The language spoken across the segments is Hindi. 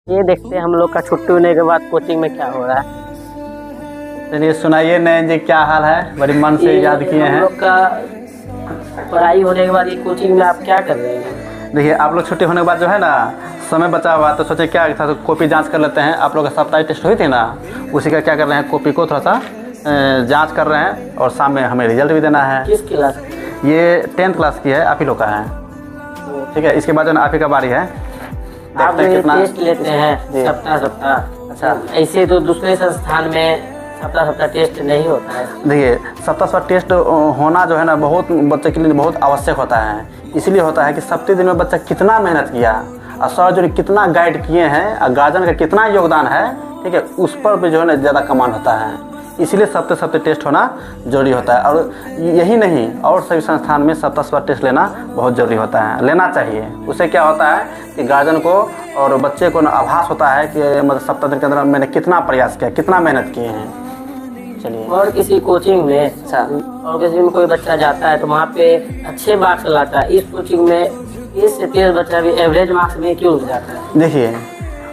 ये देखते हैं हम लोग का छुट्टी होने के बाद कोचिंग में क्या हो रहा है। चलिए सुनाइए नयन जी, क्या हाल है? बड़ी मन से याद किए हम हैं। लोग का पढ़ाई होने के बाद ये कोचिंग में आप क्या कर रहे हैं? देखिए, आप लोग छुट्टी होने के बाद जो है ना, समय बचा हुआ तो सोचे क्या था, तो कॉपी जांच कर लेते हैं। आप लोग का साप्ताहिक टेस्ट हुई थी ना, उसी का क्या कर रहे हैं, कॉपी को थोड़ा सा जांच कर रहे हैं और शाम में हमें रिजल्ट भी देना है। किस क्लास? ये 10th क्लास की है, आप ही लोग का है। ठीक है, इसके बाद जो है ना आप ही का बारी है। आप देखते हैं कितना टेस्ट लेते हैं सप्ताह। अच्छा, ऐसे तो दूसरे संस्थान में सप्ताह टेस्ट नहीं होता है। देखिए सप्ताह टेस्ट होना जो है ना बहुत बच्चे के लिए बहुत आवश्यक होता है। इसलिए होता है कि सप्ताह दिन में बच्चा कितना मेहनत किया और सर जो कितना गाइड किए हैं और गार्जियन का कितना योगदान है, ठीक है, उस पर भी जो है ना ज़्यादा कमांड होता है। इसलिए सप्ताह टेस्ट होना जरूरी होता है। और यही नहीं, और सभी संस्थान में सप्ताह टेस्ट लेना बहुत ज़रूरी होता है, लेना चाहिए। उससे क्या होता है कि गार्जियन को और बच्चे को आभास होता है कि मतलब सप्ताह दिन के अंदर मैंने कितना प्रयास किया, कितना मेहनत किए हैं। चलिए, और किसी कोचिंग में और किसी में कोई बच्चा जाता है तो वहाँ पे अच्छे मार्क्स लाता है, इस कोचिंग में 30 से 30 बच्चा भी एवरेज मार्क्स में क्यों जाता है? देखिए,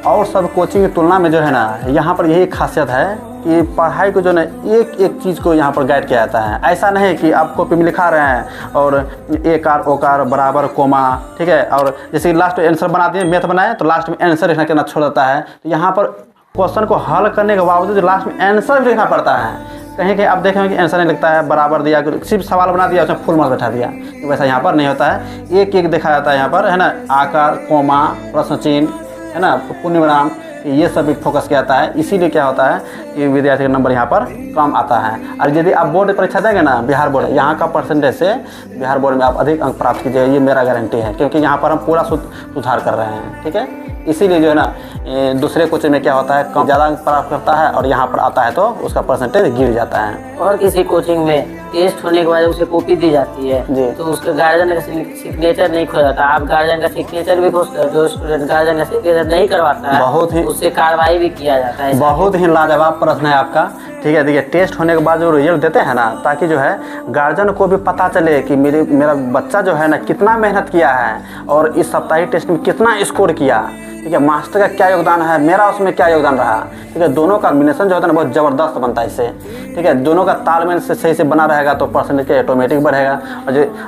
और सब कोचिंग की तुलना में जो है ना, यहाँ पर यही खासियत है कि पढ़ाई को जो है एक एक चीज़ को यहाँ पर गाइड किया जाता है। ऐसा नहीं कि आप कॉपी में लिखा रहे हैं और एकार ओकार बराबर कोमा, ठीक है, और जैसे लास्ट आंसर बना दिए, मैथ बनाए तो लास्ट में आंसर लिखना करना छोड़ देता है। तो यहाँ पर क्वेश्चन को हल करने के बावजूद लास्ट में आंसर भी लिखना पड़ता है। कहीं कहीं आप देखेंगे कि आंसर नहीं लिखता है, बराबर दिया, सिर्फ सवाल बना दिया, उसमें फुल मार्क्स बैठा दिया। तो वैसा यहाँ पर नहीं होता है, एक एक देखा जाता है यहाँ पर, है ना, आकार, कोमा, प्रश्न चिन्ह, है ना, पूर्ण विराम, ये सब भी फोकस किया जाता है। इसीलिए क्या होता है कि विद्यार्थी का नंबर यहाँ पर कम आता है। और यदि आप बोर्ड परीक्षा देंगे ना, बिहार बोर्ड, यहाँ का परसेंटेज से बिहार बोर्ड में आप अधिक अंक प्राप्त कीजिए, ये मेरा गारंटी है, क्योंकि यहाँ पर हम पूरा सुधार कर रहे हैं। ठीक है, इसीलिए जो है ना दूसरे कोचिंग में क्या होता है, कम ज़्यादा अंक प्राप्त करता है और यहाँ पर आता है तो उसका परसेंटेज गिर जाता है। और किसी कोचिंग में टेस्ट होने के बाद उसे कॉपी दी जाती है जी, तो उसका गार्जियन का सिग्नेचर नहीं खो जाता। आप गार्जियन का सिग्नेचर भी खोजते हो, जो स्टूडेंट गार्जियन का सिग्नेचर नहीं करवाता है बहुत ही उससे कार्रवाई भी किया जाता है। बहुत ही लाजवाब प्रश्न है आपका। ठीक है, देखिए, टेस्ट होने के बाद जो रिजल्ट देते हैं ना, ताकि जो है गार्जियन को भी पता चले कि मेरा बच्चा जो है ना कितना मेहनत किया है और इस साप्ताहिक टेस्ट में कितना स्कोर किया। ठीक है, मास्टर का क्या योगदान है, मेरा उसमें क्या योगदान रहा। ठीक है, दोनों का कॉम्बिनेशन जो होता है ना बहुत ज़बरदस्त बनता है इससे। ठीक है, दोनों का तालमेल से सही से बना रहेगा तो परसेंटेज ऑटोमेटिक बढ़ेगा।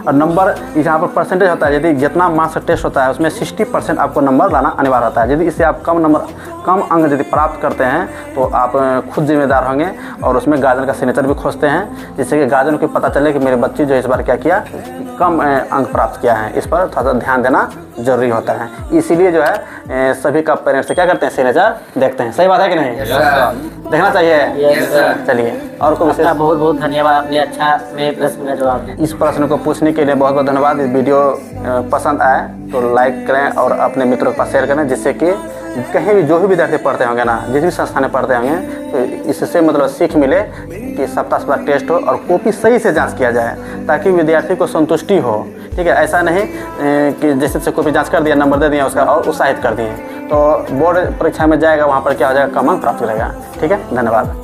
और नंबर यहाँ पर परसेंटेज होता है, यदि जितना मार्क्स टेस्ट होता है उसमें 60% आपको नंबर लाना अनिवार्य होता है। यदि इससे आप कम अंक यदि प्राप्त करते हैं तो आप खुद जिम्मेदार होंगे और उसमें गार्जियन का सिग्नेचर भी खोजते हैं, जिससे कि गार्जियन को पता चले कि मेरे बच्चे जो इस बार क्या किया, कम अंक प्राप्त किया है। इस पर थोड़ा सा ध्यान देना जरूरी होता है। इसीलिए जो है सभी का पेरेंट्स से क्या करते हैं, सिग्नेचर देखते हैं। सही बात है कि नहीं? देखना चाहिए। चलिए, और को विशेष बहुत बहुत धन्यवाद, आपने अच्छा मेरे प्रश्न का जवाब दिया। इस प्रश्न को पूछने के लिए बहुत बहुत धन्यवाद। इस वीडियो पसंद आए तो लाइक करें और अपने मित्रों के पास शेयर करें, जिससे कि कहीं भी जो भी विद्यार्थी पढ़ते होंगे ना, जिस भी संस्थान में पढ़ते होंगे, तो इससे मतलब सीख मिले कि सप्ताह टेस्ट हो और कॉपी सही से जांच किया जाए, ताकि विद्यार्थी को संतुष्टि हो। ठीक है, ऐसा नहीं कि जैसे कॉपी जांच कर दिया, नंबर दे दिया उसका और उत्साहित कर दिए, तो बोर्ड परीक्षा में जाएगा, वहाँ पर क्या हो जाएगा, कम अंक प्राप्त करेगा। ठीक है, धन्यवाद।